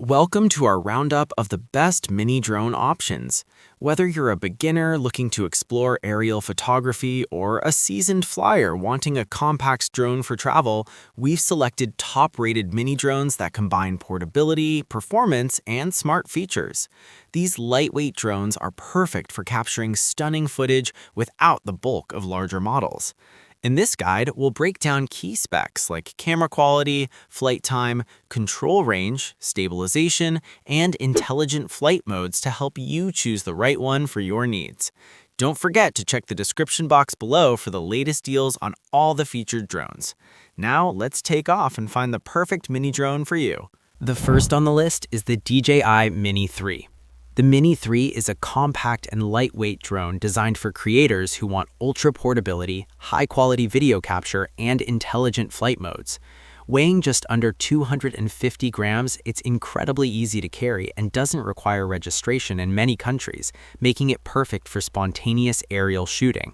Welcome to our roundup of the best mini drone options. Whether you're a beginner looking to explore aerial photography or a seasoned flyer wanting a compact drone for travel, we've selected top-rated mini drones that combine portability, performance, and smart features. These lightweight drones are perfect for capturing stunning footage without the bulk of larger models. In this guide, we'll break down key specs like camera quality, flight time, control range, stabilization, and intelligent flight modes to help you choose the right one for your needs. Don't forget to check the description box below for the latest deals on all the featured drones. Now, let's take off and find the perfect mini drone for you. The first on the list is the DJI Mini 3. The Mini 3 is a compact and lightweight drone designed for creators who want ultra portability, high-quality video capture, and intelligent flight modes. Weighing just under 250 grams, it's incredibly easy to carry and doesn't require registration in many countries, making it perfect for spontaneous aerial shooting.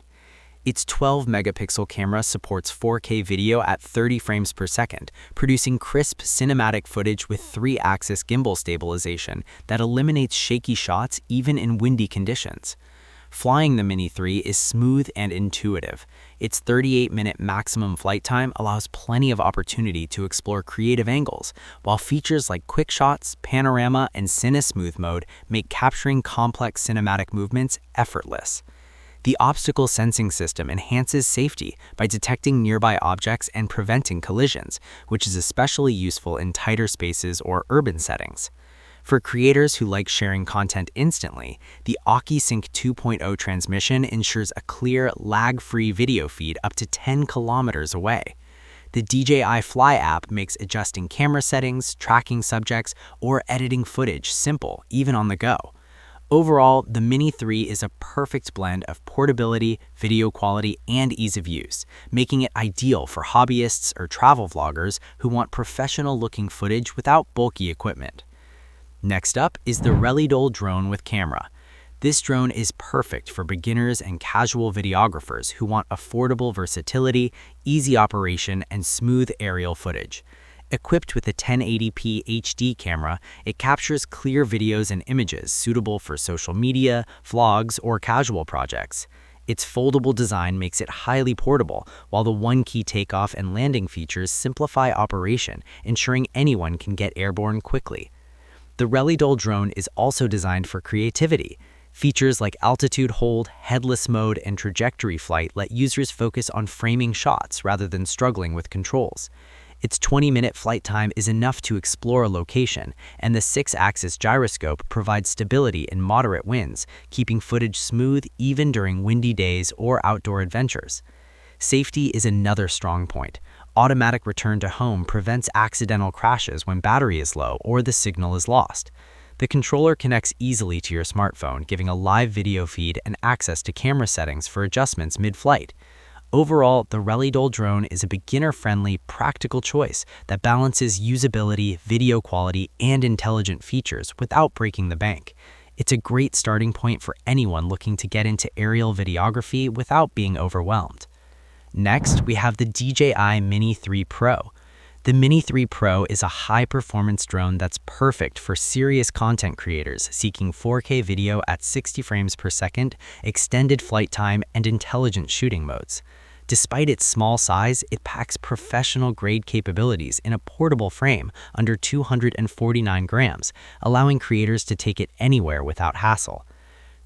Its 12-megapixel camera supports 4K video at 30 frames per second, producing crisp cinematic footage with 3-axis gimbal stabilization that eliminates shaky shots even in windy conditions. Flying the Mini 3 is smooth and intuitive. Its 38-minute maximum flight time allows plenty of opportunity to explore creative angles, while features like quick shots, panorama, and Cine-Smooth mode make capturing complex cinematic movements effortless. The obstacle sensing system enhances safety by detecting nearby objects and preventing collisions, which is especially useful in tighter spaces or urban settings. For creators who like sharing content instantly, the OcuSync 2.0 transmission ensures a clear, lag-free video feed up to 10 kilometers away. The DJI Fly app makes adjusting camera settings, tracking subjects, or editing footage simple, even on the go. Overall, the Mini 3 is a perfect blend of portability, video quality, and ease of use, making it ideal for hobbyists or travel vloggers who want professional-looking footage without bulky equipment. Next up is the Relidol drone with camera. This drone is perfect for beginners and casual videographers who want affordable versatility, easy operation, and smooth aerial footage. Equipped with a 1080p HD camera, it captures clear videos and images suitable for social media, vlogs, or casual projects. Its foldable design makes it highly portable, while the one-key takeoff and landing features simplify operation, ensuring anyone can get airborne quickly. The Relidol drone is also designed for creativity. Features like altitude hold, headless mode, and trajectory flight let users focus on framing shots rather than struggling with controls. Its 20-minute flight time is enough to explore a location, and the 6-axis gyroscope provides stability in moderate winds, keeping footage smooth even during windy days or outdoor adventures. Safety is another strong point. Automatic return to home prevents accidental crashes when battery is low or the signal is lost. The controller connects easily to your smartphone, giving a live video feed and access to camera settings for adjustments mid-flight. Overall, the Relidol drone is a beginner-friendly, practical choice that balances usability, video quality, and intelligent features without breaking the bank. It's a great starting point for anyone looking to get into aerial videography without being overwhelmed. Next, we have the DJI Mini 3 Pro. The Mini 3 Pro is a high-performance drone that's perfect for serious content creators seeking 4K video at 60 frames per second, extended flight time, and intelligent shooting modes. Despite its small size, it packs professional-grade capabilities in a portable frame under 249 grams, allowing creators to take it anywhere without hassle.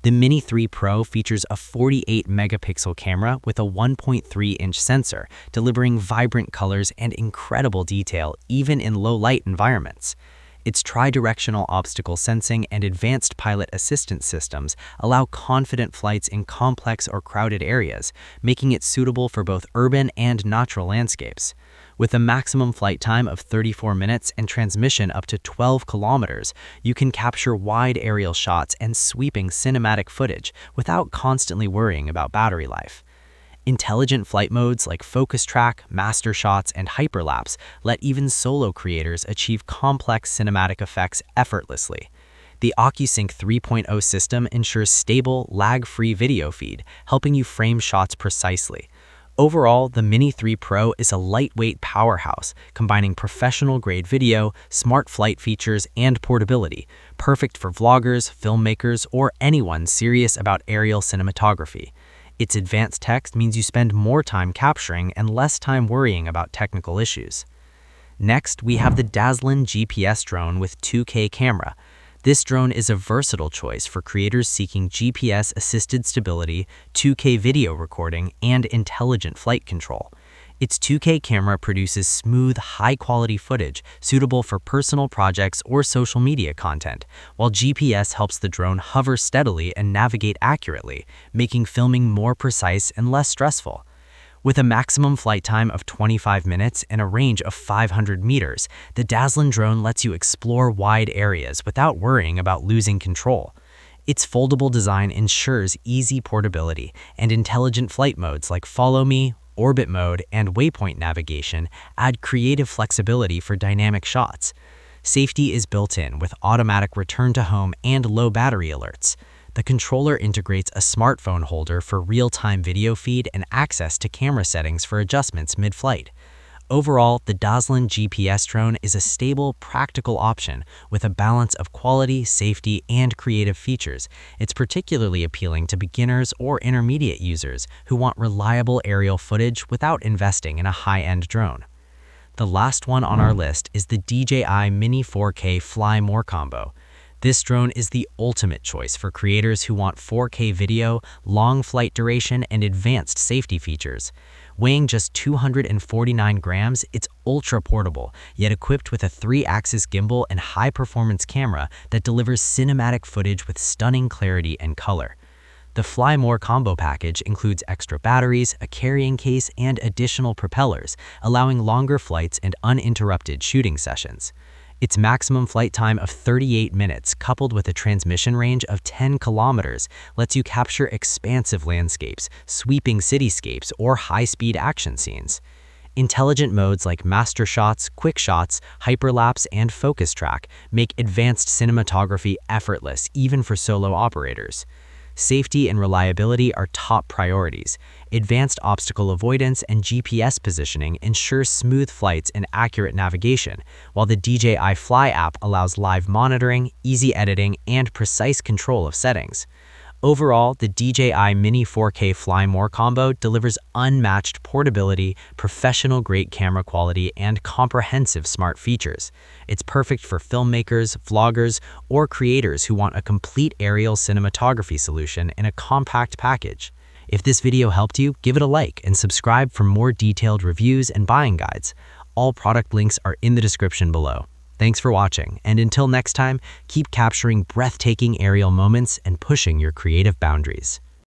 The Mini 3 Pro features a 48-megapixel camera with a 1.3-inch sensor, delivering vibrant colors and incredible detail even in low-light environments. Its tri-directional obstacle sensing and advanced pilot assistance systems allow confident flights in complex or crowded areas, making it suitable for both urban and natural landscapes. With a maximum flight time of 34 minutes and transmission up to 12 kilometers, you can capture wide aerial shots and sweeping cinematic footage without constantly worrying about battery life. Intelligent flight modes like focus track, master shots, and hyperlapse let even solo creators achieve complex cinematic effects effortlessly. The OcuSync 3.0 system ensures stable, lag-free video feed, helping you frame shots precisely. Overall, the Mini 3 Pro is a lightweight powerhouse, combining professional-grade video, smart flight features, and portability, perfect for vloggers, filmmakers, or anyone serious about aerial cinematography. Its advanced tech means you spend more time capturing and less time worrying about technical issues. Next, we have the dazzling GPS drone with 2K camera. This drone is a versatile choice for creators seeking GPS-assisted stability, 2K video recording, and intelligent flight control. Its 2K camera produces smooth, high-quality footage suitable for personal projects or social media content, while GPS helps the drone hover steadily and navigate accurately, making filming more precise and less stressful. With a maximum flight time of 25 minutes and a range of 500 meters, the dazzling drone lets you explore wide areas without worrying about losing control. Its foldable design ensures easy portability, and intelligent flight modes like Follow Me, Orbit Mode, and Waypoint navigation add creative flexibility for dynamic shots. Safety is built in with automatic return to home and low battery alerts. The controller integrates a smartphone holder for real-time video feed and access to camera settings for adjustments mid-flight. Overall, the dazzling GPS drone is a stable, practical option with a balance of quality, safety, and creative features. It's particularly appealing to beginners or intermediate users who want reliable aerial footage without investing in a high-end drone. The last one on our list is the DJI Mini 4K Fly More combo. This drone is the ultimate choice for creators who want 4K video, long flight duration, and advanced safety features. Weighing just 249 grams, it's ultra-portable, yet equipped with a 3-axis gimbal and high-performance camera that delivers cinematic footage with stunning clarity and color. The Fly More combo package includes extra batteries, a carrying case, and additional propellers, allowing longer flights and uninterrupted shooting sessions. Its maximum flight time of 38 minutes, coupled with a transmission range of 10 kilometers, lets you capture expansive landscapes, sweeping cityscapes, or high-speed action scenes. Intelligent modes like Master Shots, Quick Shots, Hyperlapse, and Focus Track make advanced cinematography effortless even for solo operators. Safety and reliability are top priorities. Advanced obstacle avoidance and GPS positioning ensure smooth flights and accurate navigation, while the DJI Fly app allows live monitoring, easy editing, and precise control of settings. Overall, the DJI Mini 4K Fly More combo delivers unmatched portability, professional-grade camera quality, and comprehensive smart features. It's perfect for filmmakers, vloggers, or creators who want a complete aerial cinematography solution in a compact package. If this video helped you, give it a like and subscribe for more detailed reviews and buying guides. All product links are in the description below. Thanks for watching, and until next time, keep capturing breathtaking aerial moments and pushing your creative boundaries.